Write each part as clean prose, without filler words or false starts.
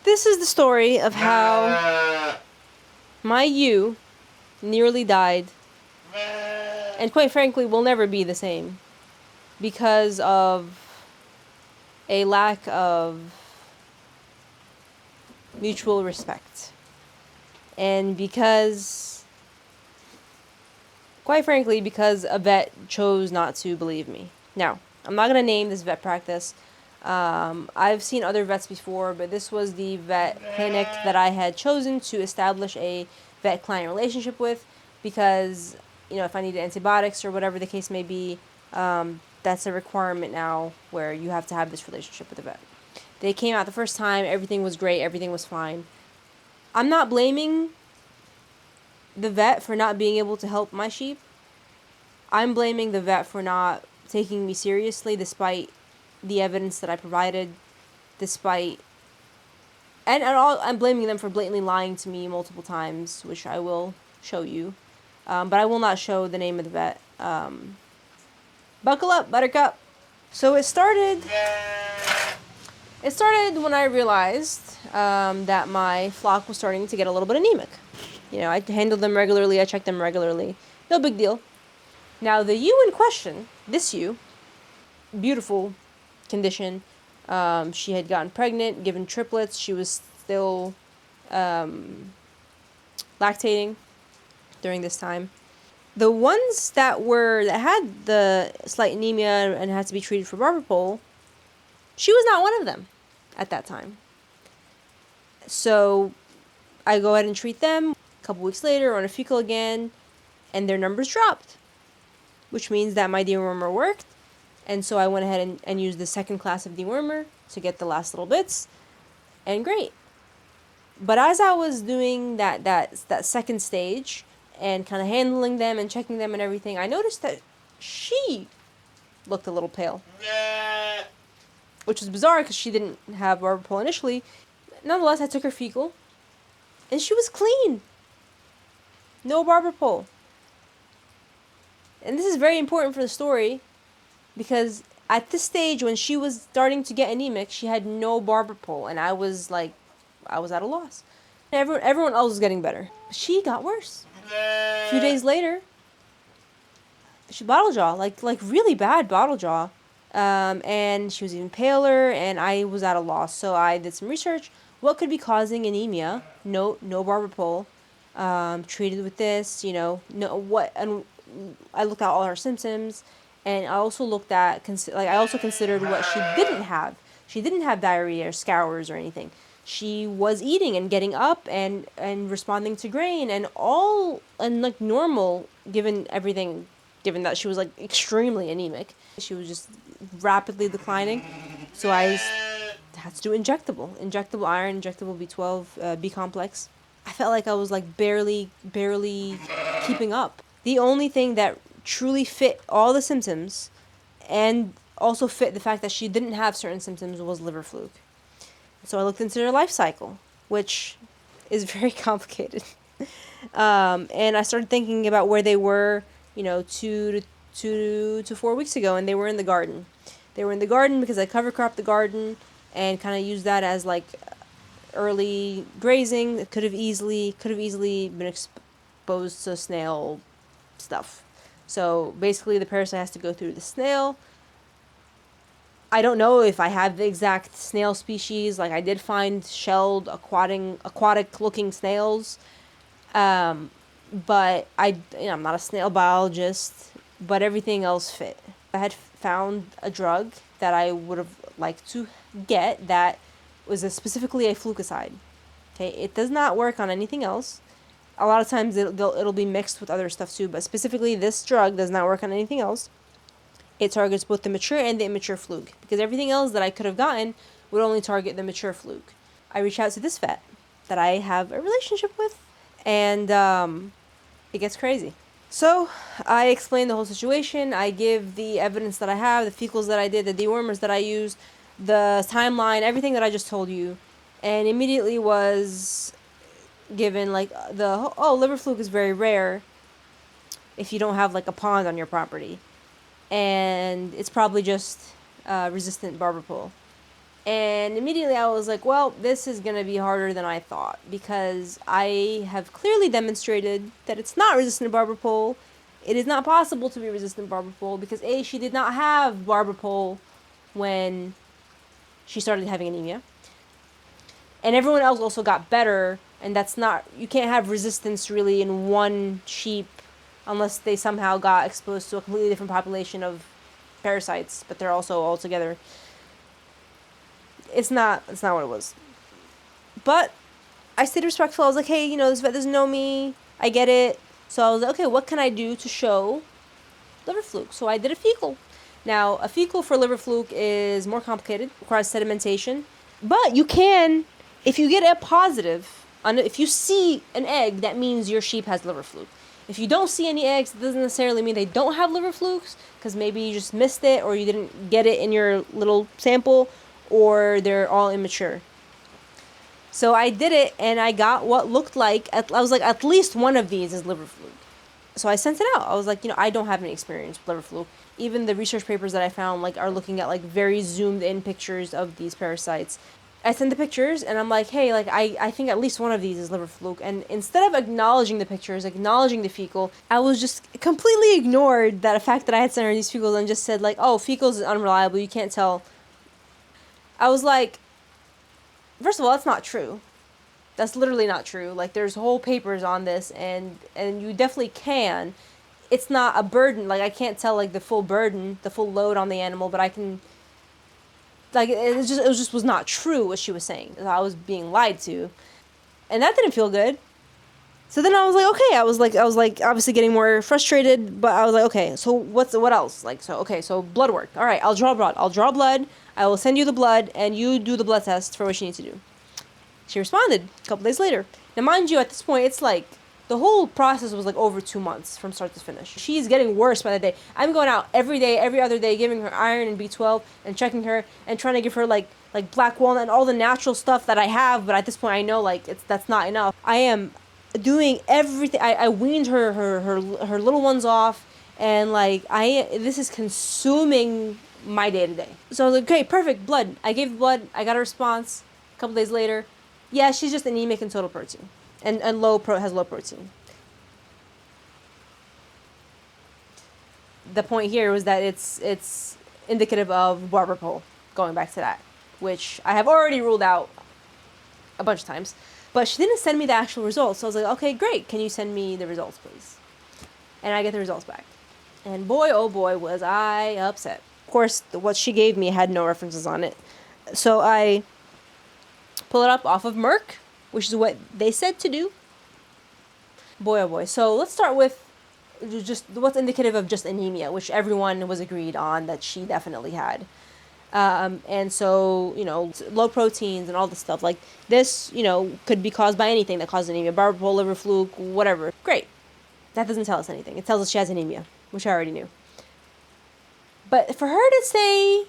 This is the story of how my ewe nearly died, and quite frankly will never be the same because of a lack of mutual respect. And because, quite frankly, because a vet chose not to believe me. Now, I'm not going to name this vet practice. I've seen other vets before, but this was the vet clinic that I had chosen to establish a vet-client relationship with because, if I needed antibiotics or whatever the case may be, that's a requirement now where you have to have this relationship with the vet. They came out the first time, everything was great, everything was fine. I'm not blaming the vet for not being able to help my sheep. I'm blaming the vet for not taking me seriously despite the evidence that I provided, I'm blaming them for blatantly lying to me multiple times, which I will show you. But I will not show the name of the vet. Buckle up, Buttercup. So it started when I realized that my flock was starting to get a little bit anemic. I handled them regularly, I checked them regularly. No big deal. Now, the ewe in question, this ewe, beautiful condition. She had gotten pregnant, given triplets. She was still lactating during this time. The ones that had the slight anemia and had to be treated for barber pole, she was not one of them at that time. So I go ahead and treat them. A couple weeks later, on a fecal again, and their numbers dropped, which means that my dewormer worked. And so I went ahead and used the second class of dewormer to get the last little bits, and great. But as I was doing that second stage and kind of handling them and checking them and everything, I noticed that she looked a little pale, which was bizarre because she didn't have barber pole initially. Nonetheless, I took her fecal, and she was clean. No barber pole. And this is very important for the story, because at this stage, when she was starting to get anemic, she had no barber pole, and I was at a loss. Everyone else was getting better. She got worse. A few days later, she bottle jaw, like really bad bottle jaw, and she was even paler, and I was at a loss. So I did some research. What could be causing anemia? No barber pole. Treated with this, and I looked at all her symptoms, and I also looked at, I also considered what she didn't have. She didn't have diarrhea or scours or anything. She was eating and getting up and responding to grain and normal, given that she was extremely anemic. She was just rapidly declining. So I had to do injectable iron, injectable B12, B complex. I felt like I was barely keeping up. The only thing that truly fit all the symptoms and also fit the fact that she didn't have certain symptoms was liver fluke. So I looked into her life cycle, which is very complicated. And I started thinking about where they were, 2 to 4 weeks ago, and they were in the garden. They were in the garden because I cover cropped the garden and kind of used that as early grazing. It could have easily been exposed to snail stuff. So basically the parasite has to go through the snail. I don't know if I have the exact snail species. I did find shelled aquatic looking snails. But I'm not a snail biologist, but everything else fit. I had found a drug that I would have liked to get that was specifically a fluticide. Okay, it does not work on anything else. A lot of times it'll be mixed with other stuff too, but specifically this drug does not work on anything else. It targets both the mature and the immature fluke, because everything else that I could have gotten would only target the mature fluke. I reached out to this vet that I have a relationship with, and it gets crazy. So I explain the whole situation. I give the evidence that I have, the fecals that I did, the dewormers that I used, the timeline, everything that I just told you, and immediately was given liver fluke is very rare if you don't have a pond on your property, and it's probably just resistant barber pole. And immediately I was like, well, this is going to be harder than I thought, because I have clearly demonstrated that it's not resistant to barber pole. It is not possible to be resistant to barber pole because A, she did not have barber pole when she started having anemia. And everyone else also got better, and that's not, you can't have resistance really in one sheep unless they somehow got exposed to a completely different population of parasites, but they're also all together. It's not what it was. But I stayed respectful. I was like, hey, you know, this vet doesn't know me. I get it. So I was like, okay, what can I do to show liver fluke? So I did a fecal. Now, a fecal for liver fluke is more complicated, requires sedimentation. But you can, if you get a positive, if you see an egg, that means your sheep has liver fluke. If you don't see any eggs, it doesn't necessarily mean they don't have liver flukes, because maybe you just missed it, or you didn't get it in your little sample, or they're all immature. So I did it, and I got what looked like, I was like, at least one of these is liver fluke. So I sent it out. I was like, you know, I don't have any experience with liver fluke. Even the research papers that I found, like, are looking at, like, very zoomed in pictures of these parasites. I sent the pictures, and I'm like, hey, like, I think at least one of these is liver fluke. And instead of acknowledging the pictures, acknowledging the fecal, I was just completely ignored that fact that I had sent her these fecals and just said, like, oh, fecals is unreliable, you can't tell. I was like, first of all, that's not true. That's literally not true. Like, there's whole papers on this, and you definitely can. It's not a burden. Like, I can't tell, like, the full burden, the full load on the animal, but I can, like, it was not true what she was saying. I was being lied to. And that didn't feel good. So then I was like, okay, I was like obviously getting more frustrated, but I was like, okay, so what else? Like, so, okay, so blood work. All right, I'll draw blood. I will send you the blood, and you do the blood test for what you need to do. She responded a couple days later. Now, mind you, at this point, it's like, the whole process was like over 2 months from start to finish. She's getting worse by the day. I'm going out every day, every other day, giving her iron and B12 and checking her and trying to give her like black walnut and all the natural stuff that I have. But at this point, I know like that's not enough. I am doing everything. I weaned her little ones off, and like this is consuming my day to day. So I was like, okay, perfect, blood. I gave the blood. I got a response. A couple days later, yeah, she's just anemic in total protein. And has low protein. The point here was that it's indicative of barber pole, going back to that, which I have already ruled out a bunch of times. But she didn't send me the actual results, so I was like, okay, great, can you send me the results, please? And I get the results back. And boy, oh boy, was I upset. Of course, what she gave me had no references on it. So I pull it up off of Merck, which is what they said to do. Boy, oh boy. So let's start with just what's indicative of just anemia, which everyone was agreed on that she definitely had. And so, you know, low proteins and all this stuff. Like this, you know, could be caused by anything that causes anemia. Barber pole, liver fluke, whatever. Great. That doesn't tell us anything. It tells us she has anemia, which I already knew. But for her to say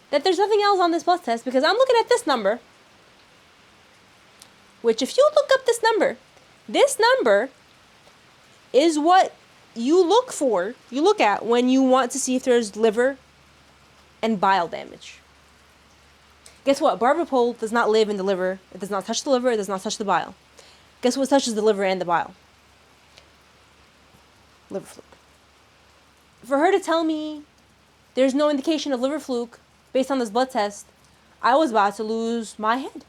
that there's nothing else on this blood test, because I'm looking at this number, which if you look up this number is what you look at when you want to see if there's liver and bile damage. Guess what? Barber pole does not live in the liver. It does not touch the liver. It does not touch the bile. Guess what touches the liver and the bile? Liver fluke. For her to tell me there's no indication of liver fluke based on this blood test, I was about to lose my head.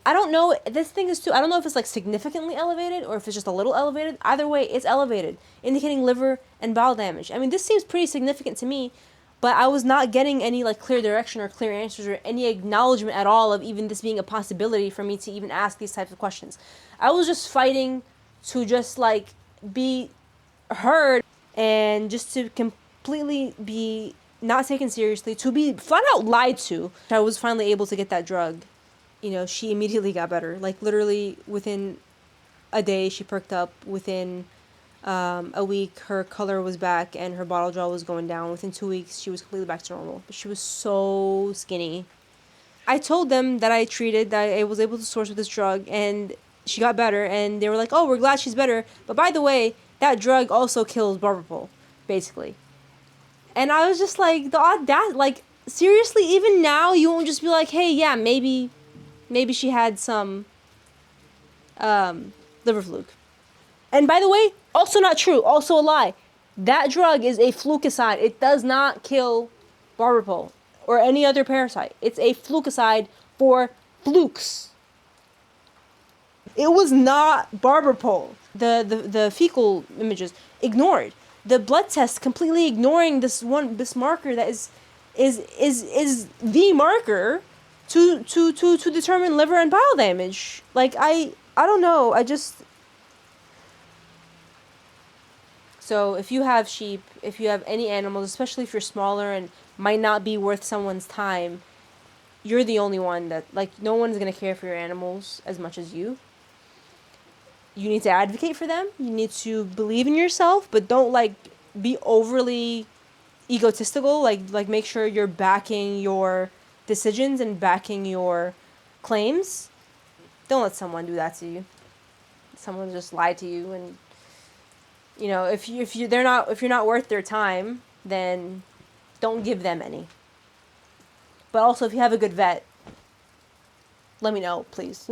I don't know, this thing is too, I don't know if it's like significantly elevated or if it's just a little elevated. Either way, it's elevated, indicating liver and bowel damage. I mean, this seems pretty significant to me, but I was not getting any like clear direction or clear answers or any acknowledgement at all of even this being a possibility for me to even ask these types of questions. I was just fighting to just like be heard and just to completely be not taken seriously, to be flat out lied to. I was finally able to get that drug. You know, she immediately got better. Like, literally, within a day, she perked up. Within a week, her color was back and her bottle draw was going down. Within 2 weeks, she was completely back to normal. But she was so skinny. I told them that that I was able to source with this drug, and she got better. And they were like, oh, we're glad she's better. But by the way, that drug also kills barber pole, basically. And I was just like, the audacity, like, seriously, even now, you won't just be like, hey, yeah, maybe she had some, liver fluke. And by the way, also not true, also a lie. That drug is a flukicide. It does not kill barber pole or any other parasite. It's a flukicide for flukes. It was not barber pole. The fecal images ignored. The blood test completely ignoring this marker that is the marker to determine liver and bile damage. Like I don't know. So if you have sheep, if you have any animals, especially if you're smaller and might not be worth someone's time, you're the only one that, like, no one's going to care for your animals as much as you. You need to advocate for them. You need to believe in yourself, but don't, like, be overly egotistical. Like make sure you're backing your decisions and backing your claims. Don't let someone do that to you. Someone just lie to you, and you know, if you're not worth their time, then don't give them any. But also, if you have a good vet, let me know, please.